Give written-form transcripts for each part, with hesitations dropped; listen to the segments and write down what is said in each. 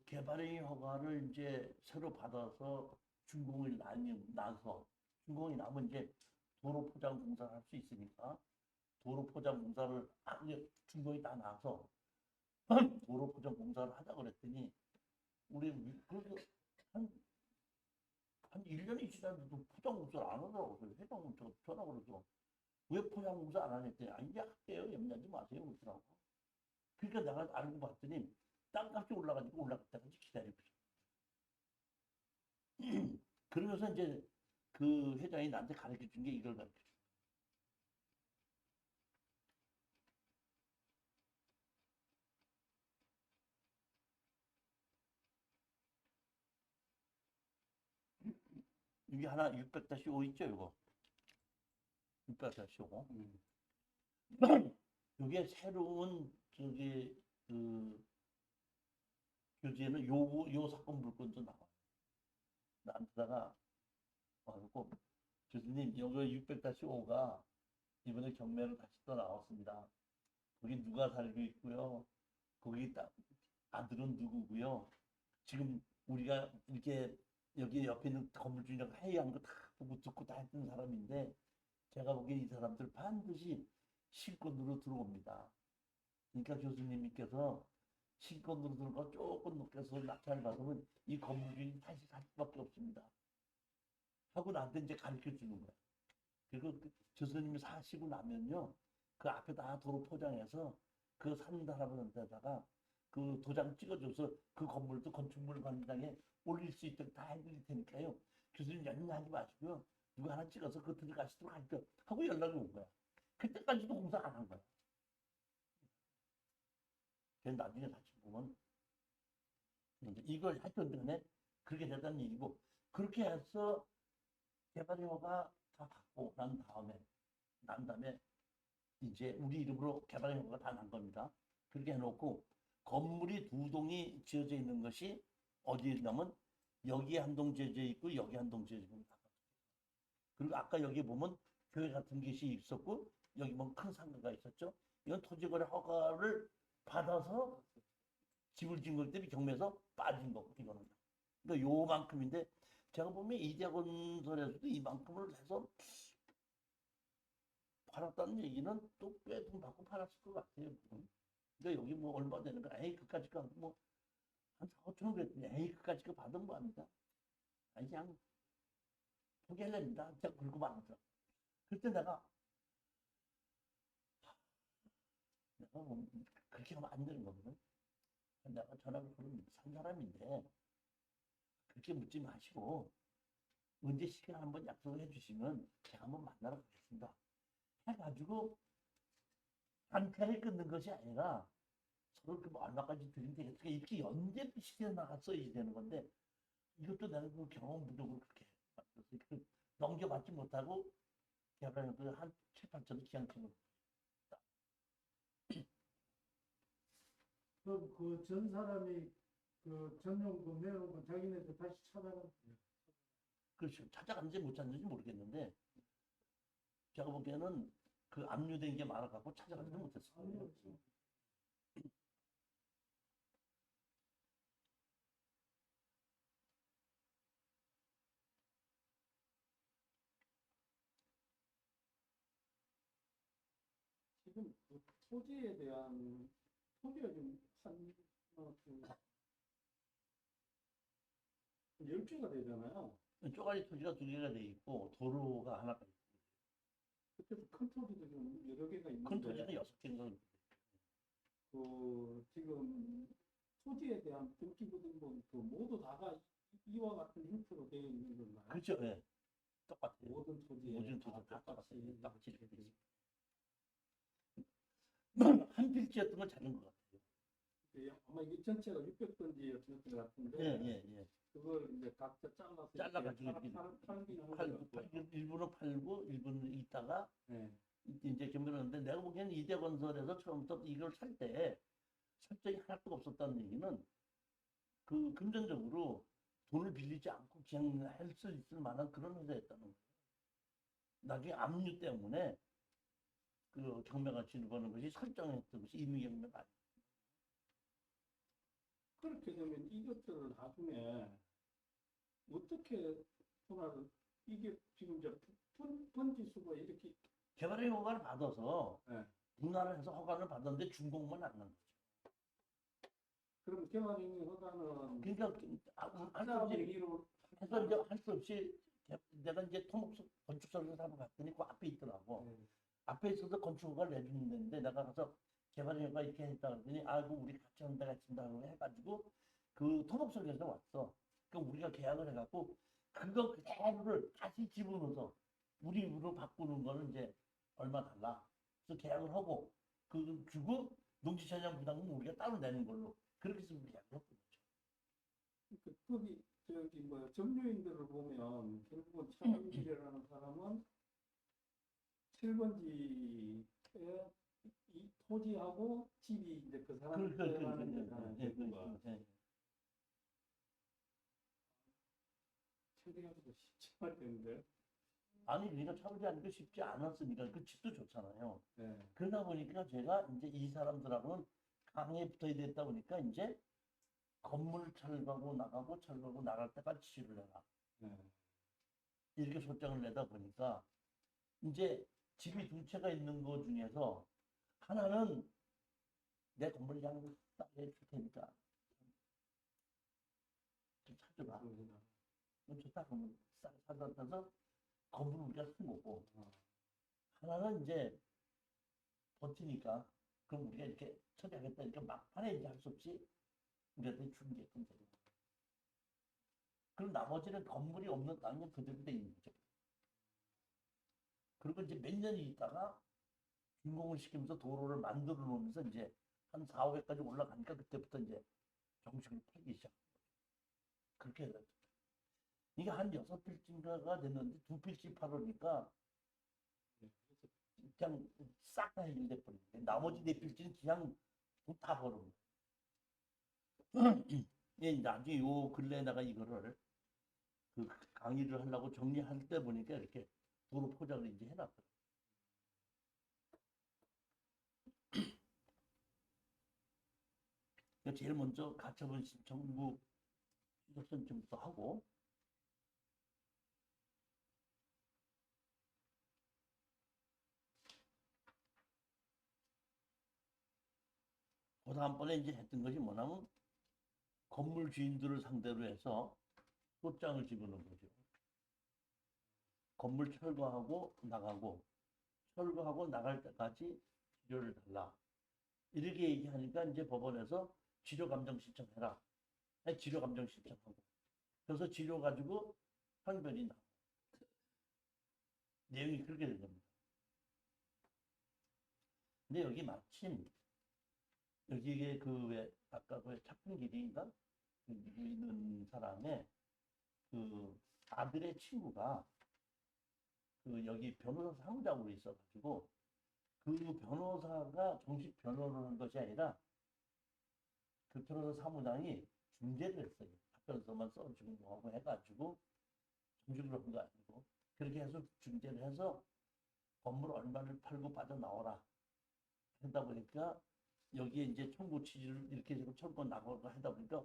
개발행위 허가를 이제 새로 받아서 나서 준공이 나면 이제 도로 포장 공사를 할 수 있으니까 도로 포장 공사를 준공이 다 나서 도로 포장 공사를 하자 그랬더니 우리 그래서 한, 한 1년이 지났는데도 포장 공사를 안 하더라고요. 그래서 회장님 전화 걸어서 왜 포장 공사 안 하냐더니 아, 이제 할게요. 염려하지 마세요. 그러더라고. 그러니까 내가 알고 봤더니 땅값이 올라가지고 올라갈 때까지 기다리고 있어. 그러면서 이제 그 회장이 나한테 가르쳐 준 게 이걸 가르쳐 준 이게 하나 600-5 있죠, 이거. 600-5. 이게 새로운 그 교재는 요 사건 물건도 나와. 나한테다가 와서 교수님 여기 600-5가 이번에 경매로 다시 또 나왔습니다. 거기 누가 살고 있고요. 거기 아들은 누구고요. 지금 우리가 이렇게 여기 옆에 있는 건물 주인하고 회의한 거 다 보고 듣고 다 했던 사람인데 제가 보기엔 이 사람들 반드시 신권으로 들어옵니다. 그러니까 교수님께서 신권으로 들어가 조금 높게서 낙찰 받으면 이 건물 주인이 다시 살 수밖에 없습니다. 하고 나한테 이제 가르쳐 주는 거야. 그리고 교수님이 사시고 나면요. 그 앞에다 도로 포장해서 그 산 사람한테다가 그 도장 찍어줘서 그 건물도 건축물 관장에 올릴 수 있도록 다 해드릴 테니까요. 교수님 연락하지 마시고요. 누가 하나 찍어서 그 들어가시도록 할게요. 하고 연락이 온 거야. 그때까지도 공사 안 한 거야. 그래서 나중에 다시 보면 이걸 하여튼 간에 그렇게 됐다는 얘기고 그렇게 해서 개발허가 다 받고 난 다음에 이제 우리 이름으로 개발허가가 다 난 겁니다. 그렇게 해놓고 건물이 두 동이 지어져 있는 것이 어디에 있냐면 여기 한 동 지어져 있고 여기 한 동 지어져 있고 그리고 아까 여기 보면 교회 같은 것이 있었고 여기 보면 큰 상가가 있었죠. 이건 토지거래 허가를 받아서 집을 지은 것 때문에 경매에서 빠진 거고 이거는. 그러니까 요만큼인데 제가 보면 이대건설에서도 이만큼을 해서 팔았다는 얘기는 또 꽤 돈 받고 팔았을 것 같아요. 그러니까 여기 뭐 얼마 되는 거 에이 그까짓 거 뭐한 4, 5천 원 그랬더니 에이 그까짓 거 받은 거 아니다. 아니 그냥 포기할랍니다. 제가 그러고 말았어. 그때 내가 그렇게 하면 안 되는 거거든. 내가 전화를 걸으면 산 사람인데 그렇게 묻지 마시고 언제 시간 한번 약속을 해주시면 제가 한번 만나러 가겠습니다. 해가지고 단칼에 끊는 것이 아니라 서로 그 얼마까지 드리면 되겠다. 이렇게 연계시켜 나갔어야 되는 건데 이것도 내가 그 경험 부족으로 그렇게 만들었어요. 넘겨받지 못하고 개발한 그한 7, 8천 기한층을 그 전 사람이 그 전용금 내놓은 거 자기네들 다시 찾아가. 그렇죠. 찾아갔는지 못 찾는지 모르겠는데 제가 보기에는 그 압류된 게 많아갖고 찾아가지 못했어요. 지금 그 토지에 대한 토지가 지금 한 열개가 되잖아요. 쪼가리 토지가 두 개가 돼 있고 도로가 하나가 있고 그때도 큰 토지도 좀 여러 개가 큰 있는데 토지는 6개가 그 지금 토지에 대한 등기부등본 그 모두 다가 이와 같은 형태로 되어 있는 건가요? 그렇죠. 예. 똑같아요. 모든 토지에 모든 다 토지 다 똑같아요. 똑같이 똑같이 이렇게 돼 이렇게 있어요. 한 필지였던 걸 찾은 것 같아요. 아마 이게 전체가 600번지였던 것 같은데 예. 그걸 이제 각자 잘라서 잘라가지고 이렇게 팔기는 일부러 팔고 일부는 있다가 네. 이제 경매하는데 내가 보기에는 이대건설에서 처음부터 이걸 살 때 설정이 하나도 없었다는 얘기는 그 금전적으로 돈을 빌리지 않고 그냥 할 수 있을 만한 그런 회사였다는 거예요. 나중에 압류 때문에 그 경매가 지르는 것이 설정했던 것이 임의경매가 아니에요. 그렇게 되면 이것들을 나중에 어떻게 분할을 이게 지금 이제 번지수가 이렇게 개발의 허가를 받아서 예. 분할을 해서 허가를 받았는데 준공만 안 난 거죠. 그럼 개발행위 허가는 그러니까 할 수 각자 없이 명의로 해서 이제 할 수 없이 내가 이제 토목소 건축사를 하러 갔더니 그 앞에 있더라고. 예. 앞에 있어서 건축허가를 내주는 데인데 내가 가서 개발의 허가 이렇게 했다 그랬더니 아이고 우리 같이 한다 같이 한다고 해가지고 그 토목소에서 왔어. 그럼 우리가 계약을 해갖고 그거 그대로를 다시 집어넣어서 우리 입으로 바꾸는 거는 이제 얼마 달라. 그래서 계약을 하고 그 주고 농지차량 부담은 우리가 따로 내는 걸로 그렇게 해서 우리 계약을 했거든요. 거기 저기 뭐 점유인들을 보면 결국은 차은길이라는 사람은 7번지에 이 토지하고 집이 이제 그 사람 거라는 거잖아요. 결국은 처리하기도 쉽지 않은데. 아니 그러니까 처리하기도 쉽지 않았으니까 그 집도 좋잖아요. 네. 그러다 보니까 제가 이제 이 사람들하고는 강에 붙어야 됐다 보니까 이제 건물 철거하고 나가고 철거하고 나갈 때까지 지시를 해라. 네. 이렇게 소장을 내다 보니까 이제 집이 두 채가 있는 거 중에서 하나는 내 건물 양을 싸게 해줄 테니까 좀 사줘라. 그럼 좋다 그러면 싸게 사줘서 건물 우리가 쓴 거고 하나는 이제 버티니까 그럼 우리가 이렇게 처리하겠다니까 막판에 이제 할 수 없이 우리한테 주는 게끔 되는 거예요. 그럼 나머지는 건물이 없는 땅이 그대로 돼 있는 거죠. 그리고 이제 몇 년이 있다가 준공을 시키면서 도로를 만들어 놓으면서 이제 한 4, 500까지 올라가니까 그때부터 이제 정식으로 팔기 시작. 그렇게 해서 이게 한 6필지인가가 됐는데 2필지 팔으니까 그냥 싹 다 해결돼 버리는데 나머지 4필지는 그냥 다 버려요. 예, 나중에 요 근래에다가 이거를 그 강의를 하려고 정리할 때 보니까 이렇게 도로 포장을 이제 해놨더라고요. 제일 먼저 가처분 신청부 신청부터 하고 그 다음번에 이제 했던 것이 뭐냐면 건물 주인들을 상대로 해서 소장을 집어넣은 거죠. 건물 철거하고 나가고 철거하고 나갈 때까지 치료를 달라. 이렇게 얘기하니까 이제 법원에서 치료 감정 신청해라. 치료 감정 신청하고 그래서 치료 가지고 판결이 나. 내용이 그렇게 된 겁니다. 근데 여기 마침 여기에 그 왜 아까 그 차풍길이인가 그 있는 사람의 그 아들의 친구가 그 여기 변호사 사무장으로 있어가지고 그 변호사가 정식 변호를 한 것이 아니라 그 변호사 사무장이 중재를 했어요. 답변서만 써주고 뭐하고 해가지고 정식으로 한 거 아니고 그렇게 해서 중재를 해서 건물 얼마를 팔고 빠져나오라 하다 보니까 여기에 이제 청구 취지를 이렇게 해서 철거 나가고 하다 보니까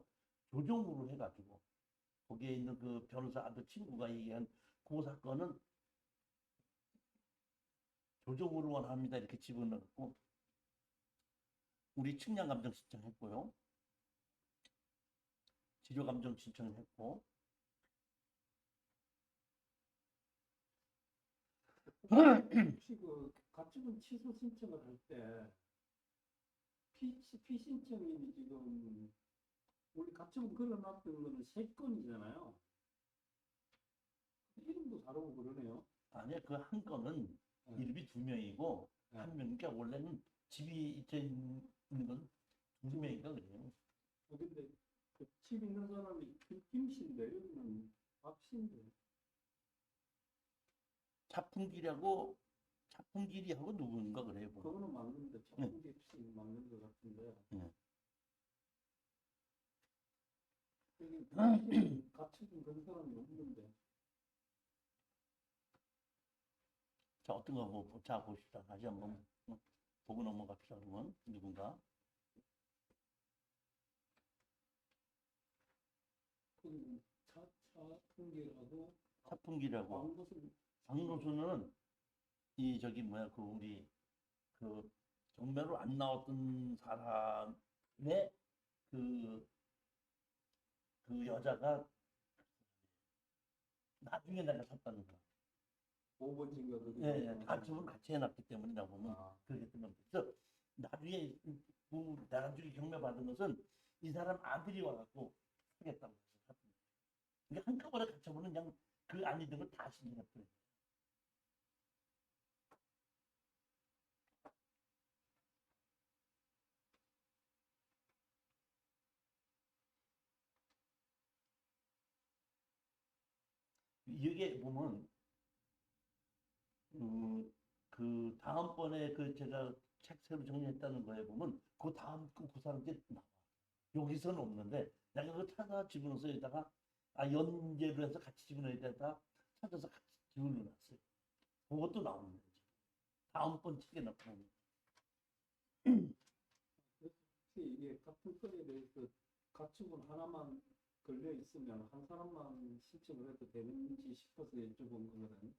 조정으로 해가지고 거기에 있는 그 변호사 아들 친구가 얘기한 그 사건은 조정으로 원합니다 이렇게 집어넣고 우리 측량 감정 신청했고요. 치료 감정 신청했고 혹시 그 가처분 취소 신청을 할 때 피신청인이 지금 우리 가처분 걸어놨던 거는 3건이잖아요. 이름도 다르고 그러네요. 아니야 그 한 건은 네. 이름이 2명이고 네. 한 명, 그러니까 원래는 집이 있어 있는 건 2명인가 그래요. 근데 그 집 있는 사람이 김씨인데 여기는 박씨인데. 차풍길이하고 누군가 그래요. 그거는 맞는데 차풍기 씨 맞는 것 같은데. 네. 여기 김씨는 가처분 건 사람이 없는데. 자 어떤 거 뭐, 자 봅시다. 다시 한번 보고 넘어갑시다. 그러면 누군가 그건 차풍기라고 차풍기라고. 왕것은 박노순은 이 저기 뭐야 그 우리 그 정면으로 안 나왔던 사람의 그, 그 여자가 나중에 내가 샀다는 거야. 5번째인가 그게 예, 예. 가축은 같이 해놨기 때문이라고 보면 아, 그렇게 된 겁니다. 그래서 나중에 그 나중에 경매받은 것은 이 사람 아들이 와갖고 하겠다고 해서 샀던 거예요. 그러니까 한꺼번에 갖춰보는 그냥 그 안에 있는 걸 다 신청했어요. 이게 보면 그 다음번에 그 제가 책 새로 정리했다는 거에 보면 그 다음 그 사람 게 나와. 여기서는 없는데 내가 그거 찾아 집어넣어서 여기다가 연계로 해서 같이 집어넣어야 되다 찾아서 같이 집어넣어놨어요. 그것도 나오는 거지. 다음번 책에 나타나는. 그래서 혹시 이게 같은 건에 대해서 가축은 하나만 걸려 있으면 한 사람만 신청을 해도 되는지 싶어서 여쭤본 거거든요.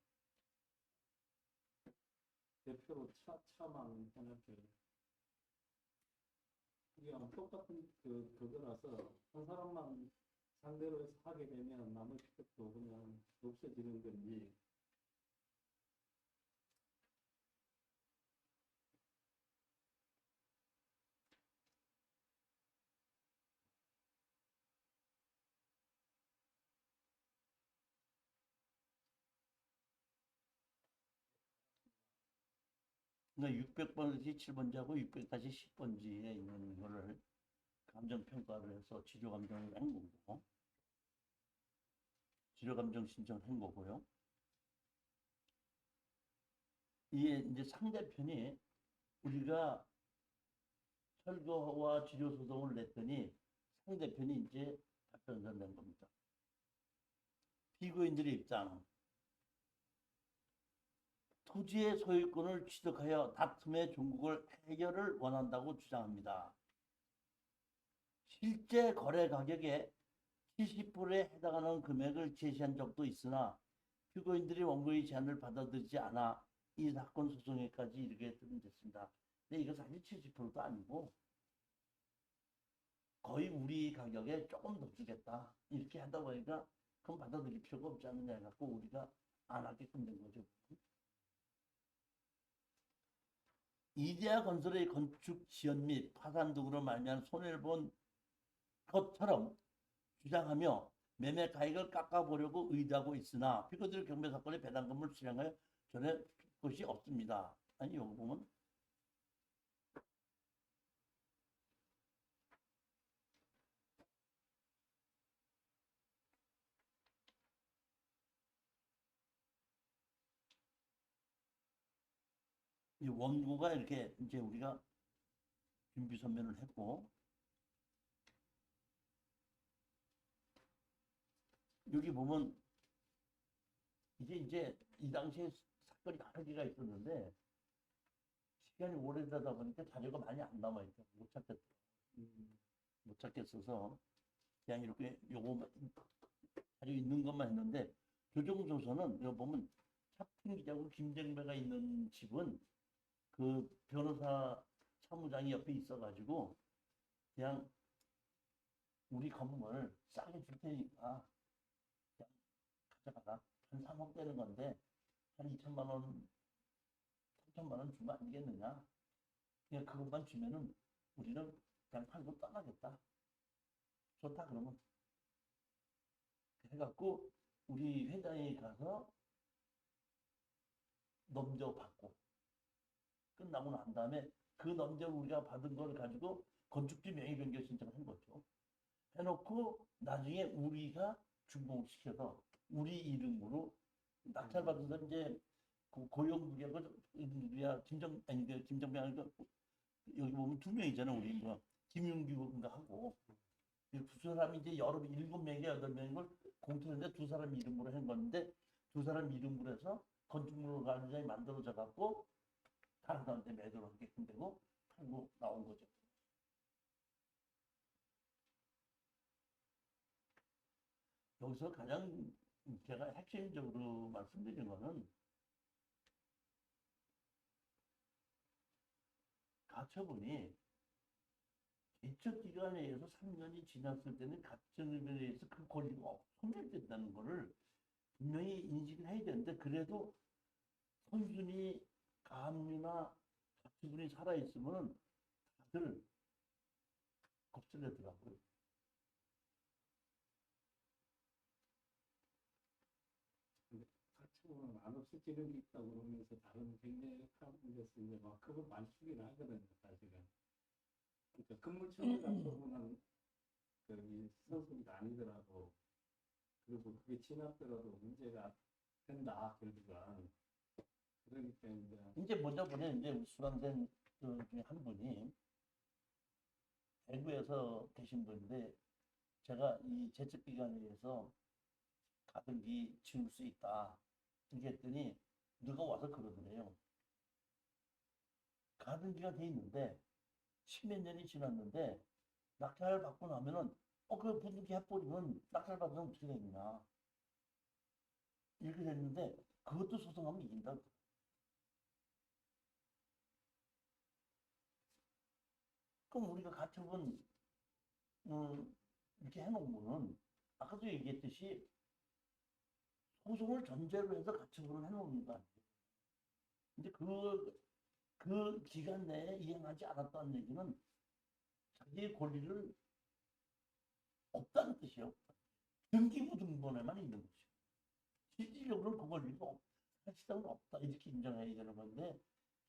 대표로 차만 해놨죠. 이게 아마 똑같은 그거라서 한 사람만 상대로 해서 하게 되면 나머지 것도 그냥 없어지는 건지. 그러니까 600번지 7번지하고 600-10번지에 있는 거를 감정평가를 해서 치료감정을 한 거고, 치료감정 신청을 한 거고요. 이게 이제 상대편이 우리가 철거와 치료 소송을 냈더니 상대편이 이제 답변을 낸 겁니다. 피고인들의 입장. 토지의 소유권을 취득하여 다툼의 종국을 해결을 원한다고 주장합니다. 실제 거래 가격의 70%에 해당하는 금액을 제시한 적도 있으나 피고인들이 원고의 제안을 받아들이지 않아 이 사건 소송에까지 이르게 됐습니다. 근데 이거 사실 70%도 아니고 거의 우리 가격에 조금 더 주겠다 이렇게 하다 보니까 그건 받아들일 필요가 없지 않느냐 해갖고 우리가 안 하게끔 된 거죠. 이데아 건설의 건축 지연 및 파산 등으로 말미암아 손해를 본 것처럼 주장하며 매매 가액을 깎아보려고 의도하고 있으나 피고들 경매 사건의 배당금을 수령하여 전해 것이 없습니다. 아니 여기 보면 이 원고가 이렇게 이제 우리가 준비 선면을 했고 여기 보면 이제 이 당시에 사건이 여러 개가 있었는데 시간이 오래되다 보니까 자료가 많이 안 남아있죠. 못 찾겠어서 그냥 이렇게 요거 자료 있는 것만 했는데 조정조서는 여기 보면 차풍 기자고 김정배가 있는 집은 그 변호사 사무장이 옆에 있어가지고 그냥 우리 건물 싸게 줄 테니까 그냥 가져가라. 한 3억 되는 건데 한 2천만 원, 3천만 원 주면 안 되겠느냐. 그냥 그것만 주면은 우리는 그냥 팔고 떠나겠다. 좋다 그러면 해갖고 우리 회장이 가서 넘겨받고 끝나고 난 다음에 그 넘겨 우리가 받은 걸 가지고 건축주 명의 변경 신청을 한 거죠. 해놓고 나중에 우리가 준공시켜서 우리 이름으로 낙찰받은 사람 이제 그 고용부계가 우리야 김정배 아니까 여기 보면 2명이잖아 우리 뭐 김윤규인가 하고 두 사람이 이제 여러 7명인가 8명인 걸 공통인데 두 사람 이름으로 한 건데 두 사람 이름으로 해서 건축물 관리장이 만들어져 갖고 다른 사람한테 매도를 하게끔 되고 팔고 나온 거죠. 여기서 가장 제가 핵심적으로 말씀드린 거는 가처분이 개척기간에 의해서 3년이 지났을 때는 가처분에 의해서 그 권리가 소멸된다는 거를 분명히 인식을 해야 되는데 그래도 선순위 가압류나 가처분이 살아있으면 다들 겁설내더라고요. 가처분은 안 없어지는 게 있다고 그러면서 다른 경력하는 데서 이제 막 그걸 말씀이 나거든요, 사실은. 그러니까 근무처분 가처분은 이 선순위가 아니더라도 그리고 그게 지났더라도 문제가 된다, 결국은. 그러니까 이제 먼저 보면 이제 수감된 그 중에 한 분이 대구에서 계신 분인데 제가 이 제척 기간에 의해서 가등기 지울 수 있다 이렇게 했더니 누가 와서 그러더래요. 가등기가 돼 있는데 십몇 년이 지났는데 낙찰 받고 나면은 그 부등기 해버리면 낙찰 받으면 어떻게 되느냐 이렇게 됐는데 그것도 소송하면 이긴다. 그럼 우리가 가처분 이렇게 해놓으면 아까도 얘기했듯이 소송을 전제로 해서 가처분을 해놓는 거 아니에요. 근데 그 기간 내에 이행하지 않았다는 얘기는 자기의 권리를 없다는 뜻이에요. 등기부등본에만 있는 거죠. 실질적으로는 그 권리가 사실상은 없다 이렇게 인정해야 되는 건데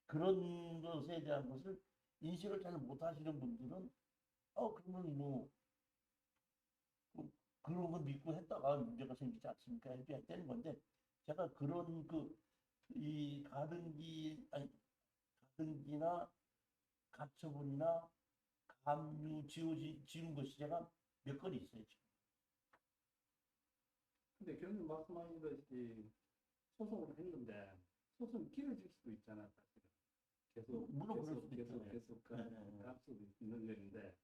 그런 것에 대한 것을 인식을 잘 못하시는 분들은 그러면 뭐 그런 거 믿고 했다가 문제가 생기지 않습니까? 해줘야 되는 건데 제가 그런 이 가등기나 가처분이나 가압류 지운 것이 제가 몇 건 있어요 지금. 근데 교수님 말씀하시듯이 소송을 했는데 소송이 길어질 수도 있잖아, 사실은. 물론 그럴 수도 있죠. 계속 네. 갈 수도 있는 일인데,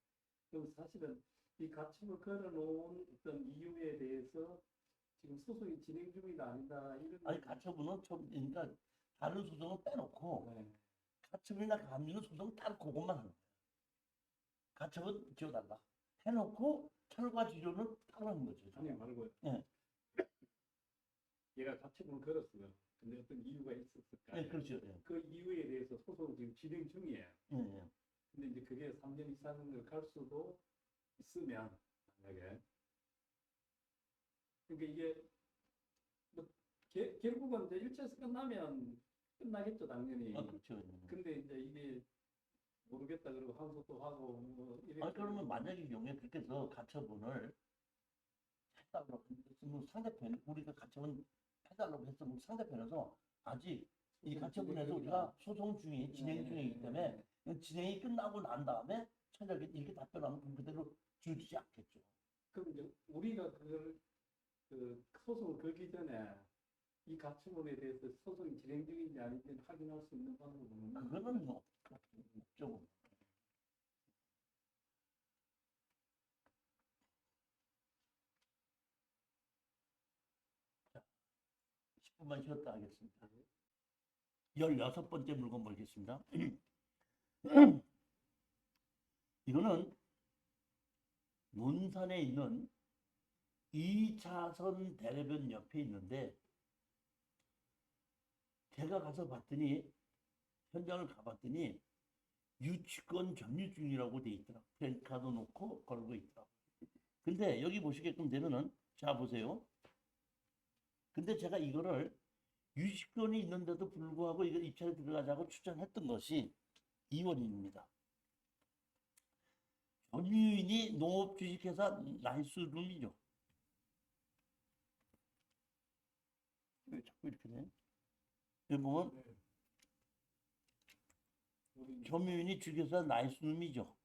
그럼 사실은 이 가처분 걸어놓은 어떤 이유에 대해서 지금 소송이 진행 중이다 아니다 이런. 아니 가처분은 그러니까 다른 소송은 빼놓고 네. 가처분이나 가압류는 소송 딱 그것만 하는 거예요. 가처분 지워달라 해놓고 철과 지료는 따로 하는 거죠. 아니 말고요. 네. 얘가 가처분 걸었어요. 근데 어떤 이유가 있었을 거 아니에요. 네, 그렇죠. 예. 그 이유에 대해서 소송 지금 진행 중이에요. 예, 예. 근데 이제 그게 3년 이상을 갈 수도 있으면 만약에 그러니까 이게 뭐 결국은 이제 1차에서 끝나면 끝나겠죠, 당연히. 그렇죠. 예. 근데 이제 이게 모르겠다 그러고 항소도 하고 뭐 이렇게. 그러면 만약에 경우에 그렇게 해서 가처분을 해달라고 했으면 상대편 우리가 가처분 해달라고 했으면 상대편에서 아직 이 가처분에서 우리가 소송 중이 진행 중이기 때문에 진행이 끝나고 난 다음에 차라리 이렇게 답변하면 그대로 주지 않겠죠. 그럼 이제 우리가 그걸 그 소송을 걸기 전에 이 가처분에 대해서 소송이 진행 중인지 아닌지 확인할 수 있는 방법은 그거는 뭐 없죠. 자, 10분만 쉬었다 하겠습니다. 16번째 물건 보겠습니다. 이거는 논산에 있는 2차선 대로변 옆에 있는데 제가 가서 봤더니 현장을 가봤더니 유치권 점유 중이라고 돼 있더라고. 플랜카드 놓고 걸고 있더라고. 근데 여기 보시게끔 되면은 자 보세요. 근데 제가 이거를 유치권이 있는데도 불구하고 이거 입찰에 들어가자고 추천했던 것이 이 원인입니다. 점유인이 농업주식회사 나이스룸이죠. 왜 자꾸 이렇게 돼? 여기 보면 점유인이 주식회사 나이스룸이죠.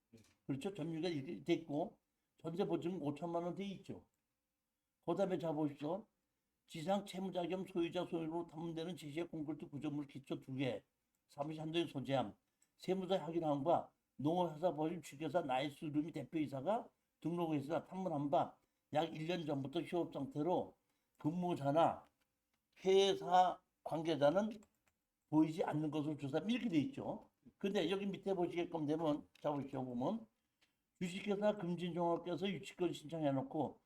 그렇죠? 점유가 이렇게 돼 있고 전세 보증금 5천만 원 돼 있죠. 그 다음에 자 보십시오. 지상 채무자 겸 소유자 소유로 탐문되는 제시의 콘크리트 구조물 기초 2개, 사무실 한도의 소재함, 세무사 확인한 바, 농업회사 법인 주식회사 나이스룸이 대표이사가 등록해서 탐문한 바, 약 1년 전부터 휴업 상태로 근무자나 회사 관계자는 보이지 않는 것으로 조사하면 이렇게 돼 있죠. 근데 여기 밑에 보시게끔 되면 잡으시오 보면 주식회사 금진종합회사 유치권 신청해놓고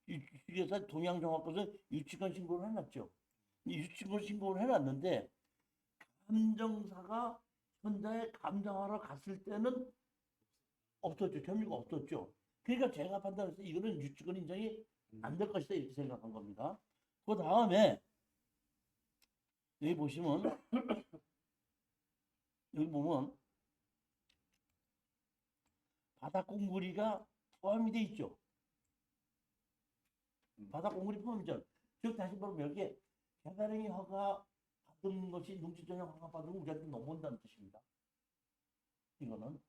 주식회사 동양종합회사 유치권 신고를 해놨죠. 이 유치권 신고를 해놨는데 감정사가 현장에 감정하러 갔을 때는 없었죠. 점유가 없었죠. 그러니까 제가 판단해서 이거는 유치권 인정이 안 될 것이다 이렇게 생각한 겁니다. 그 다음에 여기 보시면 여기 보면 바닥공구리가 포함이 돼 있죠. 바닥공구리 포함이죠. 즉 다시 말하면 여기에 개발행위 허가 받은 것이 농지전용 허가 받은 건 우리한테 넘어온다는 뜻입니다. 이거는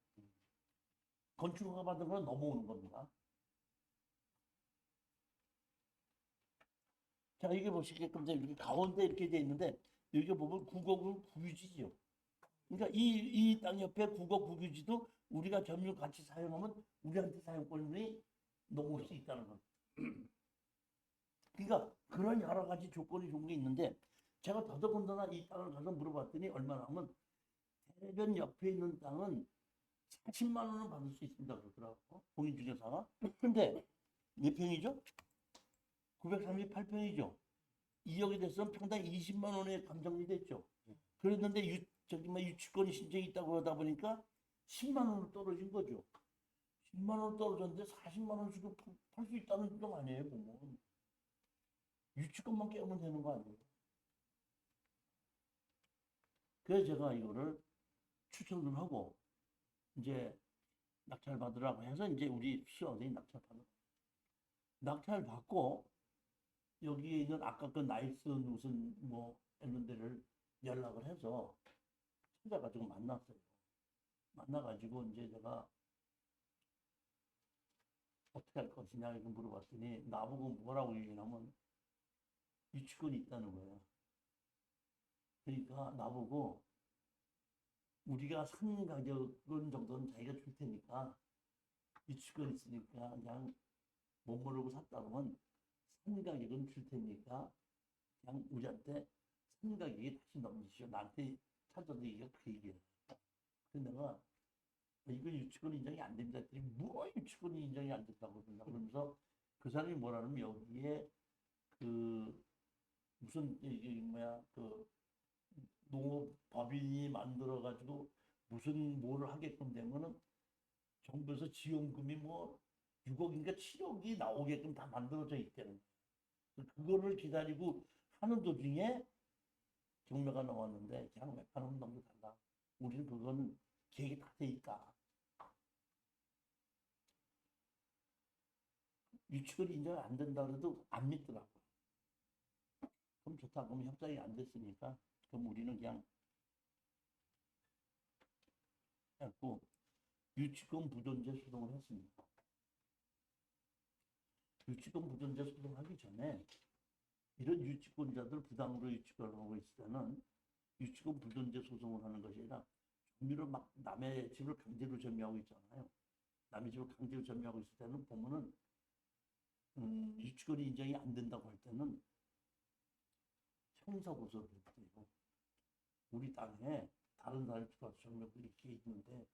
건축 허가 받은 건 넘어오는 겁니다. 자, 이게 보시게끔 이렇게 가운데 이렇게 돼 있는데 여기 보면 국어구 구유지죠. 그러니까 이 땅 옆에 국어 구유지도 우리가 점유 같이 사용하면 우리한테 사용권이 넘어올 수 있다는 거. 그러니까 그런 여러 가지 조건이 좋은 게 있는데 제가 더더군다나 이 땅을 가서 물어봤더니 얼마나 하면 대변 옆에 있는 땅은 40만 원은 받을 수 있습니다 그러더라고 공인중개사가. 근데 몇 평이죠? 938평이죠. 2억이 됐으면 평당 20만 원에 감정이 됐죠. 그랬는데 유치권이 신청이 있다고 그러다 보니까 10만 원으로 떨어진 거죠. 10만 원 떨어졌는데 40만 원 주고 팔 수 있다는 점 아니에요 보면. 유치권만 깨면 되는 거 아니에요. 그래서 제가 이거를 추천을 하고 이제 낙찰 받으라고 해서 이제 우리 수원에 낙찰 받고 여기에 있는 아까 그 나이스 무슨 뭐 했는 데를 연락을 해서 찾아가지고 만났어요. 만나가지고 이제 제가 어떻게 할 것이냐 이렇게 물어봤더니 나보고 뭐라고 얘기하면 유치권이 있다는 거예요. 그러니까 나보고 우리가 산 가격은 정도는 자기가 줄 테니까 유치권 있으니까 그냥 못 모르고 샀다 그러면 산 가격은 줄 테니까 그냥 우리한테 산 가격이 다시 넘기시오. 나한테 찾아도 이게 그 얘기예요. 그래서 내가 이거 유치권 인정이 안 됩니다. 뭐 유치권이 인정이 안 됐다고 그러면서 그 사람이 뭐라면 여기에 그 무슨 이게 뭐야 그 농업법인이 만들어 가지고 무슨 뭐를 하게끔 되면은 정부에서 지원금이 뭐 6억인가 7억이 나오게끔 다 만들어져 있다는 거예요. 그거를 기다리고 하는 도중에 경매가 나왔는데 그냥 몇만 원 넘겨달라. 우리는 그건 계획이 다 돼 있다. 유치권 인정 안 된다 그래도 안 믿더라고요. 그럼 좋다. 그럼 협상이 안 됐으니까 그럼 우리는 그냥 했고 유치권 부존재 소송을 했습니다. 유치권 부존재 소송하기 전에 이런 유치권자들 부당으로 유치권을 하고 있을 때는 유치권 부존재 소송을 하는 것이 아니라 종류를 막 남의 집을 강제로 점유하고 있잖아요. 남의 집을 강제로 점유하고 있을 때는 보면은 유치권이 인정이 안 된다고 할 때는 형사고소를 했대요. 우리 땅에 다른 사람이 들어와서 점유하고 이렇게 있는데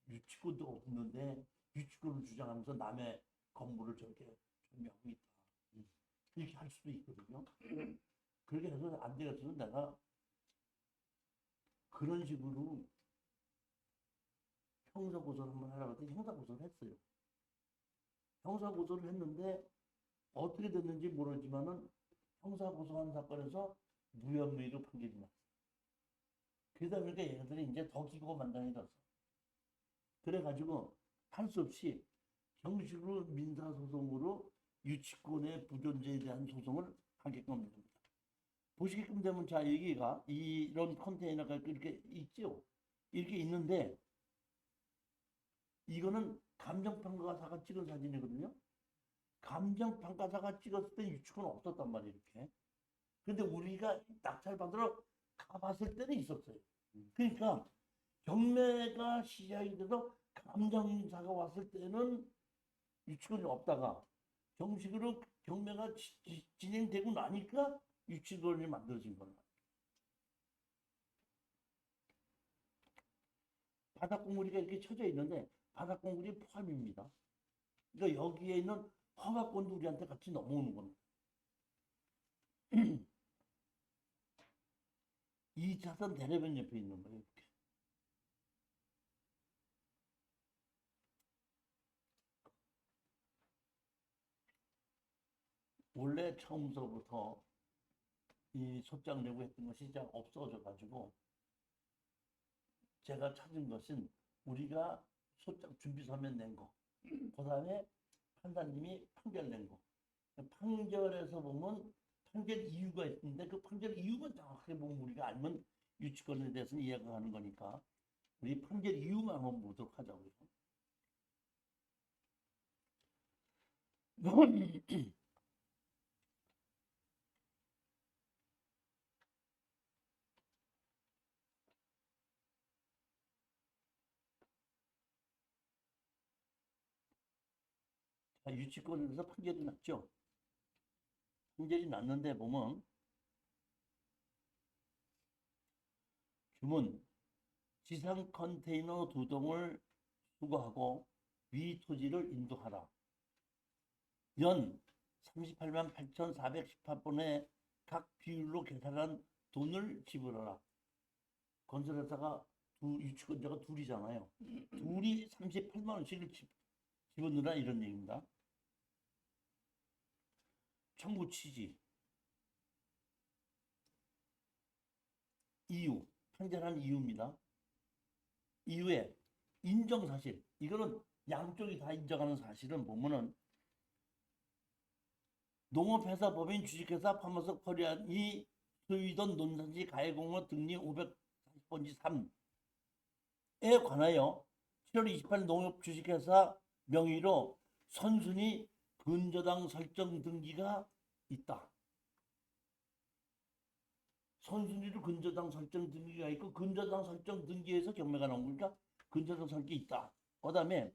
유치권도 없는데 유치권을 주장하면서 남의 건물을 저렇게 점유하고 있다. 이렇게 할 수도 있거든요. 그렇게 해서 안 되겠어서 내가 그런 식으로 형사고소를 한번 하라고 했더니 형사고소를 했어요. 형사고소를 했는데 어떻게 됐는지 모르지만은 형사고소한 사건에서 무혐의로 판결이 났어. 그러다 보니까 얘네들이 이제 더 기고만장이 됐어. 그래가지고 할 수 없이 정식으로 민사소송으로 유치권의 부존재에 대한 소송을 하게끔 됩니다. 보시게끔 되면 자 여기가 이런 컨테이너가 이렇게 있죠. 이렇게 있는데 이거는 감정평가사가 찍은 사진이거든요. 감정평가사가 찍었을 때 유치권 없었단 말이에요. 이렇게. 근데 우리가 낙찰 받으러 가봤을 때는 있었어요. 그러니까 경매가 시작이 돼서 감정사가 왔을 때는 유치권이 없다가 정식으로 경매가 진행되고 나니까 유치권이 만들어진 거예요. 바닥공구리가 이렇게 쳐져 있는데 바닥공구리 포함입니다. 그러니까 여기에 있는 허가권도 우리한테 같이 넘어오는 겁니다. 2차선 대로변 옆에 있는 거예요. 이렇게. 원래 처음서부터 이 소장 내고 했던 것이 잘 없어져 가지고 제가 찾은 것은 우리가 소장 준비 서면 낸 거, 그 다음에 판사님이 판결 낸 거. 판결에서 보면 판결 이유가 있는데 그 판결 이유만 정확하게 보면 우리가 알면 유치권에 대해서는 이해가 가는 거니까 우리 판결 이유만 한번 보도록 하자고요. 유치권에서 판결이 났죠. 판결이 났는데 보면 주문 지상 컨테이너 2동을 수거하고 위 토지를 인도하라. 연 38만 8,418번에 각 비율로 계산한 돈을 지불하라. 건설회사가 유치권자가 둘이잖아요. 둘이 38만 원씩을 집어넣으라 이런 얘기입니다. 청구 취지, 이유, 판결한 이유입니다. 이유에 인정사실, 이거는 양쪽이 다 인정하는 사실은 보면은 농업회사 법인 주식회사 파머석 코리안이 소유이던 논산지 가해공로 등리 540번지 3에 관하여 7월 28일 농업주식회사 명의로 선순위 근저당 설정 등기가 있다. 선순위로 근저당 설정 등기가 있고 근저당 설정 등기에서 경매가 나온 거니까 근저당 설정이 있다. 그 다음에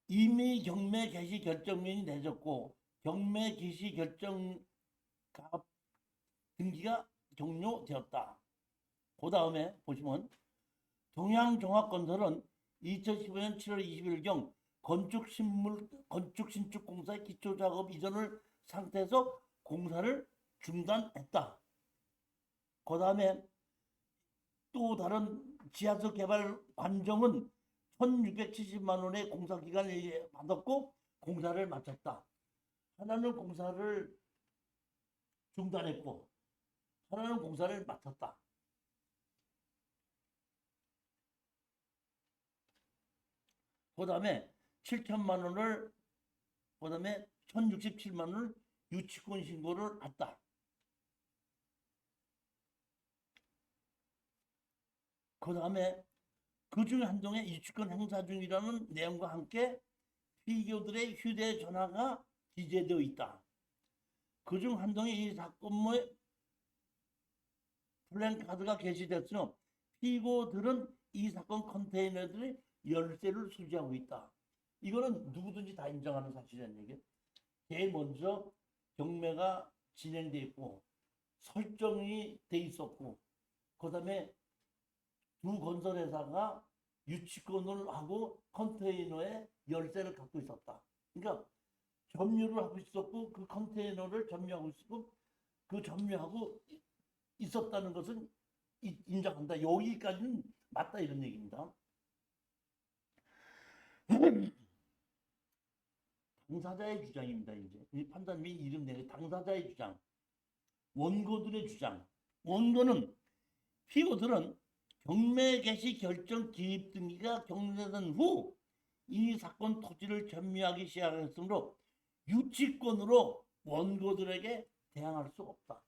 이미 경매 개시 결정면이 내졌고 경매 개시 결정 등기가 종료되었다. 그 다음에 보시면 동양종합건설은 2015년 7월 20일경 건축신축공사의 기초작업 이전을 상태에서 공사를 중단했다. 그 다음에 또 다른 지하수 개발 관정은 1,670만 원의 공사 기간을 받았고 공사를 마쳤다. 하나는 공사를 중단했고 하나는 공사를 마쳤다. 그 다음에 7천만 원을 그 다음에 1,067만 원을 유치권 신고를 했다. 그 다음에 그 중에 한 동에 유치권 행사 중이라는 내용과 함께 피고들의 휴대전화가 기재되어 있다. 그 중 한 동에 이 사건의 플랜카드가 게시됐으며 피고들은 이 사건 컨테이너들의 열쇠를 소지하고 있다. 이거는 누구든지 다 인정하는 사실이라는 얘기예요. 제일 먼저 경매가 진행돼 있고 설정이 돼 있었고 그 다음에 두 건설회사가 유치권을 하고 컨테이너에 열쇠를 갖고 있었다. 그러니까 점유를 하고 있었고 그 컨테이너를 점유하고 있었고 그 점유하고 있었다는 것은 인정한다. 여기까지는 맞다 이런 얘기입니다. 당사자의 주장입니다. 이제 이 판단님이 이름 내는 당사자의 주장, 원고들의 주장. 원고는 피고들은 경매 개시 결정 기입 등기가 경매된 후 이 사건 토지를 점유하기 시작했으므로 유치권으로 원고들에게 대항할 수 없다.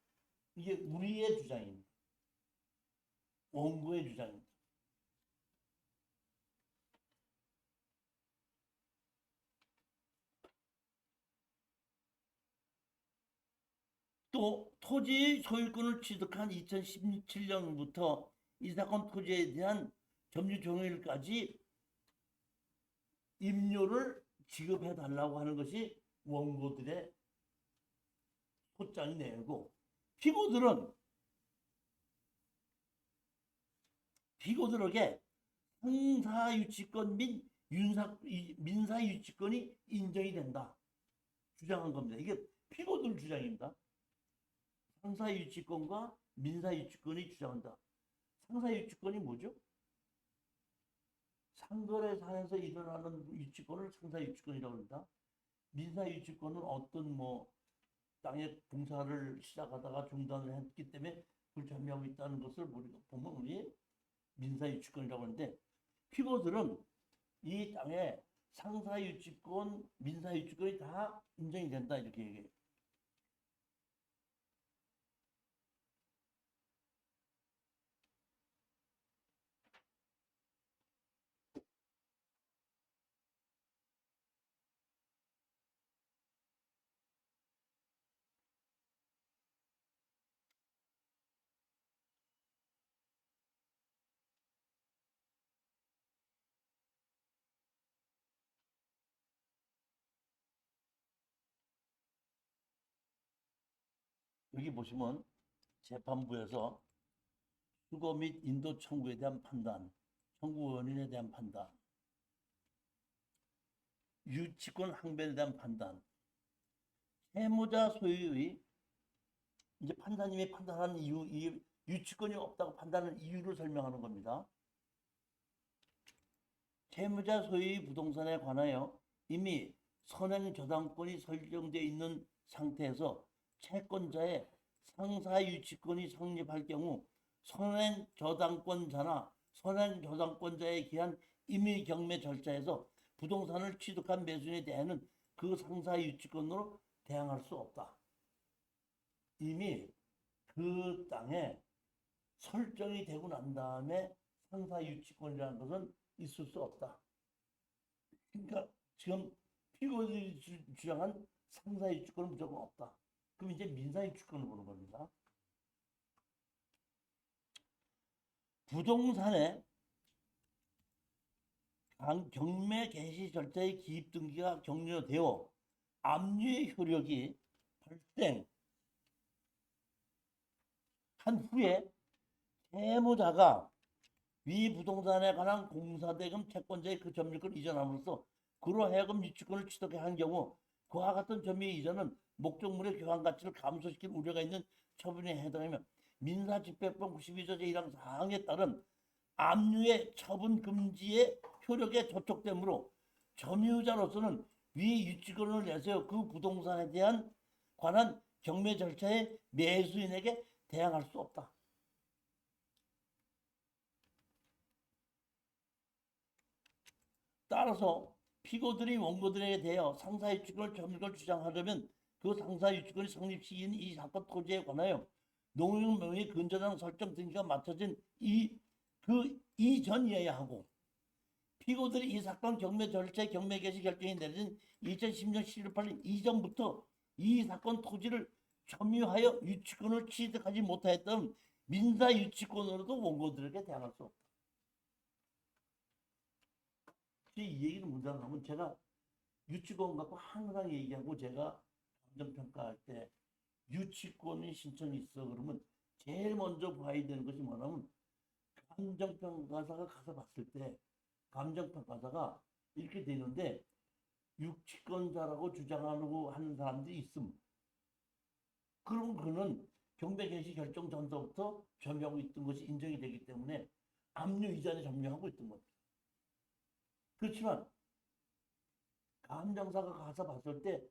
이게 우리의 주장입니다. 원고의 주장입니다. 또 토지의 소유권을 취득한 2017년부터 이 사건 토지에 대한 점유 종료일까지 임료를 지급해 달라고 하는 것이 원고들의 소장이 내고, 피고들에게 상사유치권 및 민사유치권이 인정이 된다 주장한 겁니다. 이게 피고들 주장입니다. 상사유치권과 민사유치권이 주장한다. 상사유치권이 뭐죠? 상거래상에서 일어나는 유치권을 상사유치권이라고 합니다. 민사유치권은 어떤 땅에 공사를 시작하다가 중단을 했기 때문에 그걸 점유하고 있다는 것을 우리가 보면 우리 민사유치권이라고 하는데, 피고들은 이 땅에 상사유치권, 민사유치권이 다 인정이 된다 이렇게 얘기해요. 여기 보시면 재판부에서 수거 및 인도 청구에 대한 판단, 청구 원인에 대한 판단, 유치권 항변에 대한 판단, 채무자 소유의 이제 판사님이 판단한 이유, 이 유치권이 없다고 판단하는 이유를 설명하는 겁니다. 채무자 소유의 부동산에 관하여 이미 선행 저당권이 설정되어 있는 상태에서 채권자의 상사유치권이 성립할 경우 선행 저당권자나 선행 저당권자에 기한 임의 경매 절차에서 부동산을 취득한 매수인에 대해는 그 상사유치권으로 대항할 수 없다. 이미 그 땅에 설정이 되고 난 다음에 상사유치권이라는 것은 있을 수 없다. 그러니까 지금 피고들이 주장한 상사유치권은 무조건 없다. 그럼 이제 민사유치권을 보는 겁니다. 부동산에 경매 개시 절차의 기입 등기가 격려되어 압류의 효력이 발생한 후에 채무자가 위 부동산에 관한 공사대금 채권자의 그 점유권을 이전함으로써 그로 하여금 유치권을 취득하게 한 경우 그와 같은 점유의 이전은 목적물의 교환 가치를 감소시킬 우려가 있는 처분에 해당하며 민사집행법 92조 제1항 사항에 따른 압류의 처분 금지의 효력에 저촉되므로 점유자로서는 위 유치권을 내세워 그 부동산에 대한 관한 경매 절차에 매수인에게 대항할 수 없다. 따라서 피고들이 원고들에 대하여 상사유치권을 점유권을 주장하려면 그 상사유치권이 성립 시기인 이 사건 토지에 관하여 농용명의 근저당 설정 등기가 맞춰진 이전이어야 하고, 피고들이 이 사건 경매 절차의 경매 개시 결정이 내려진 2010년 11월 8일 이전부터 이 사건 토지를 점유하여 유치권을 취득하지 못하였던 민사유치권으로도 원고들에게 대항할 수 없다. 이 얘기는 뭔가 하면 제가 유치권 갖고 항상 얘기하고, 제가 감정평가할 때 유치권의 신청이 있어 그러면 제일 먼저 봐야 되는 것이 뭐냐면, 감정평가사가 가서 봤을 때 감정평가사가 이렇게 되는데 유치권자라고 주장하고 하는 사람들이 있음. 그러면 그는 경매 개시 결정 전서부터 점유하고 있던 것이 인정이 되기 때문에 압류 이전에 점유하고 있던 거죠. 그렇지만 감정사가 가서 봤을 때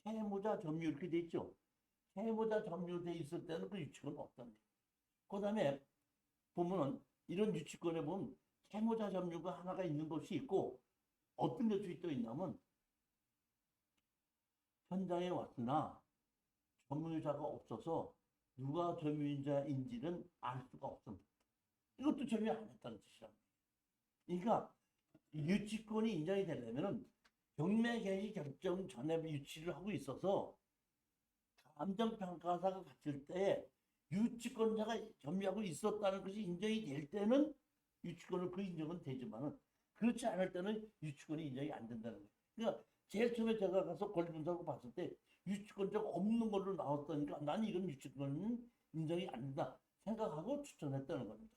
채무자 점유 이렇게 돼 있죠. 채무자 점유돼 있을 때는 그 유치권은 없단다. 그 다음에 보면은 이런 유치권에 보면 채무자 점유가 하나가 있는 것이 있고, 어떤 것이 또 있냐면 현장에 왔으나 점유자가 없어서 누가 점유자인지는 알 수가 없습니다. 이것도 점유 안 했다는 뜻이랍니다. 그러니까 유치권이 인정이 되려면은 경매 개시 결정 전에 유치를 하고 있어서 감정평가사가 갔을 때 유치권자가 점유하고 있었다는 것이 인정이 될 때는 유치권을 그 인정은 되지만은 그렇지 않을 때는 유치권이 인정이 안 된다는 거예요. 그러니까 제일 처음에 제가 가서 권리분석을 봤을 때 유치권자가 없는 걸로 나왔다니까 나는 이건 유치권은 인정이 안 된다 생각하고 추천했다는 겁니다.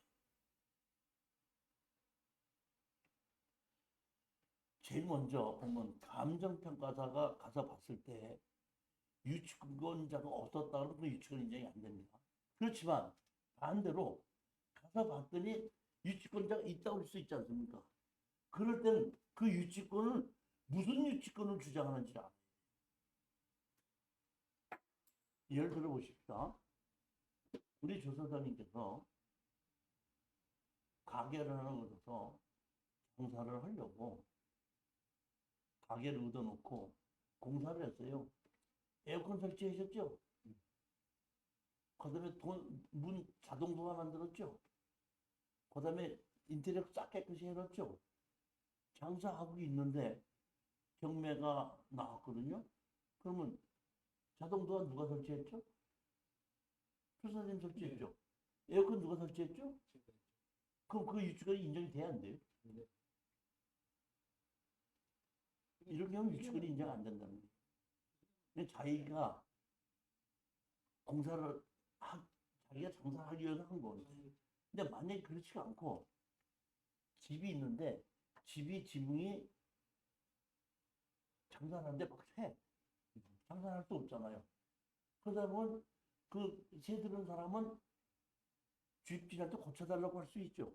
제일 먼저 보면 감정평가사가 가서 봤을 때 유치권자가 없었다 그러면 그 유치권 인정이 안 됩니다. 그렇지만 반대로 가서 봤더니 유치권자가 있다고 할 수 있지 않습니까? 그럴 때는 그 유치권을 무슨 유치권을 주장하는지 알아요. 예를 들어 보십시오. 우리 조사장님께서 가게를 하나 얻어서 공사를 하려고 가게를 얻어놓고 공사를 했어요. 에어컨 설치하셨죠? 그다음에 문 자동도가 만들었죠? 그다음에 인테리어 싹 깨끗이 해놨죠? 장사하고 있는데 경매가 나왔거든요. 그러면 자동도가 누가 설치했죠? 조사님 설치했죠? 에어컨 누가 설치했죠? 그럼 그 유치권이 인정이 돼야 안 돼요? 이렇게 하면 유치권이 인정 안 된다는 거예요. 근데 자기가 공사를 자기가 장사하기 위해서 한 거예요. 근데 만약에 그렇지가 않고 집이 있는데 집이 지붕이 장사하는데 막 새. 장사할 수 없잖아요. 그러다 보면 그 새 들은 사람은 집주인한테 고쳐달라고 할 수 있죠.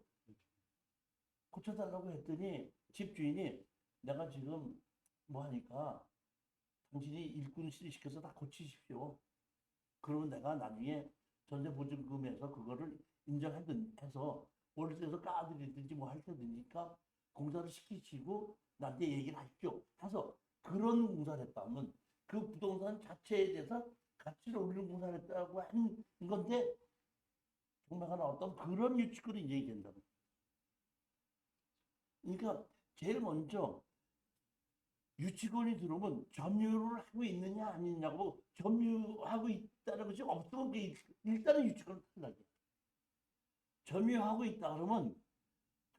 고쳐달라고 했더니 집주인이 내가 지금 뭐 하니까 당신이 일꾼 시켜서 다 고치십시오. 그러면 내가 나중에 전세보증금에서 그거를 인정해서 월세에서 까드리든지 뭐 할 테니까 공사를 시키시고 나한테 얘기를 하십시오. 해서 그런 공사를 했다면 그 부동산 자체에 대해서 가치를 올리는 공사를 했다고 한 건데 정말 어떤 그런 유치권이 인정이 된다는 거예요. 그러니까 제일 먼저 유치권이 들어오면 점유를 하고 있느냐 아니냐고 점유하고 있다는 것이 없으면 일단은 유치권을 탈락이야. 점유하고 있다 그러면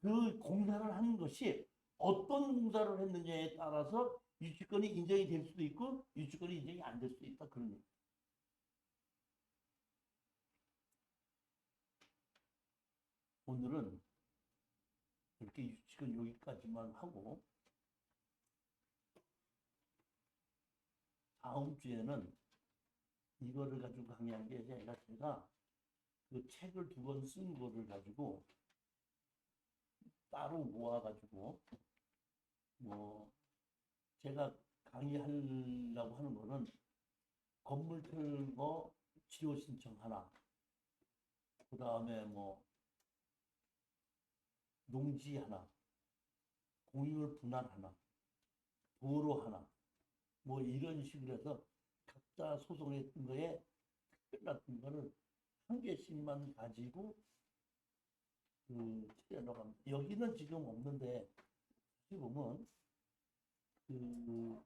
그 공사를 하는 것이 어떤 공사를 했느냐에 따라서 유치권이 인정이 될 수도 있고 유치권이 인정이 안 될 수도 있다 그런 얘기. 오늘은 이렇게 유치권 여기까지만 하고 다음 주에는 이거를 가지고 강의한 게 제가 그 책을 2권 쓴 거를 가지고 따로 모아가지고 뭐 제가 강의하려고 하는 거는 건물 철거 치료 신청 하나, 그 다음에 뭐 농지 하나, 공유물 분할 하나, 도로 하나, 뭐 이런 식으로 해서 각자 소송했던 거에 특별 같은 거를 한 개씩만 가지고 그 책에다가 여기는 지금 없는데 여기 보면 그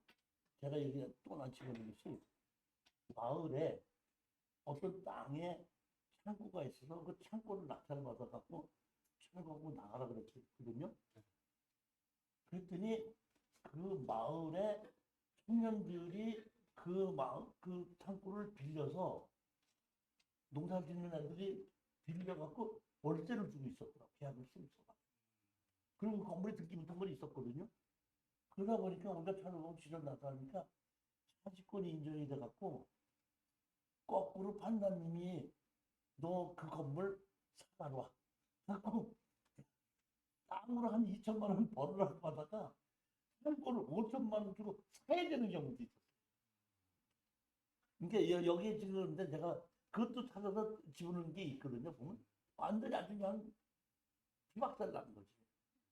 제가 여기 또 난치거는 것이 마을에 어떤 땅에 창고가 있어서 그 창고를 낙찰 받아갖고 철거하고 나가라 그랬거든요. 그랬더니 그 마을에 청년들이 그 창고를 빌려서 농사 짓는 애들이 빌려갖고 월세를 주고 있었더라고. 계약을 쓰고 있어. 그리고 그 건물에 등기 못한 건 있었거든요. 그러다 보니까 우리가 철거하고 지를 나가니까 사직권이 인정이 돼갖고 거꾸로 판사님이 너 그 건물 사가러 와. 갖고 땅으로 한 2천만 원 벌으라고 하다가 창고를 5천만 원 주고 사야 되는 경우도 있었어요. 그러니까 여기에 지금 근데 내가 그것도 찾아서 집어넣은 게 있거든요. 보면 완전히 아주 그냥 비박살 나는 거지.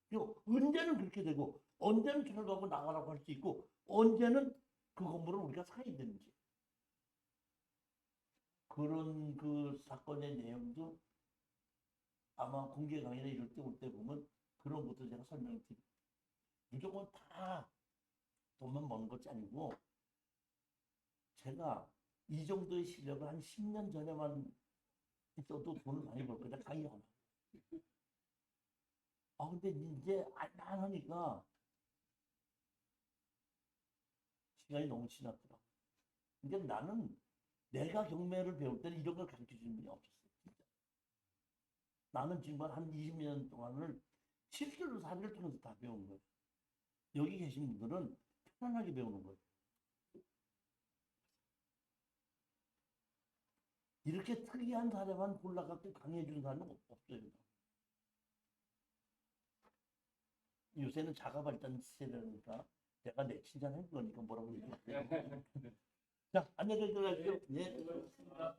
그리고 언제는 그렇게 되고 언제는 철거하고 나가라고 할 수 있고 언제는 그 건물을 우리가 사야 되는지 그런 그 사건의 내용도 아마 공개 강의나 이럴 때 올 때 보면 그런 것도 제가 설명을 드립니다. 무조건 다 돈만 버는 것이 아니고 제가 이 정도의 실력을 한 10년 전에만 있어도 돈을 많이 벌 거다 강의가 안 근데 이제 안 하니까 시간이 너무 지났더라고. 그러니까 나는 내가 경매를 배울 때는 이런 걸 가르쳐 주는 분이 없었어. 진짜. 나는 정말 한 20년 동안을 실제로 사례를 통해서 다 배운 거예요. 여기 계신 분들은 편안하게 배우는 거예요. 이렇게 특이한 사례만 골라갖고 강의해 주는 사람은 없어요. 요새는 자가 발전 시대라니까 내가 내 칭찬한 거니까 뭐라고 얘기해. 자, 안녕히 계세요. 예. 그렇습니다.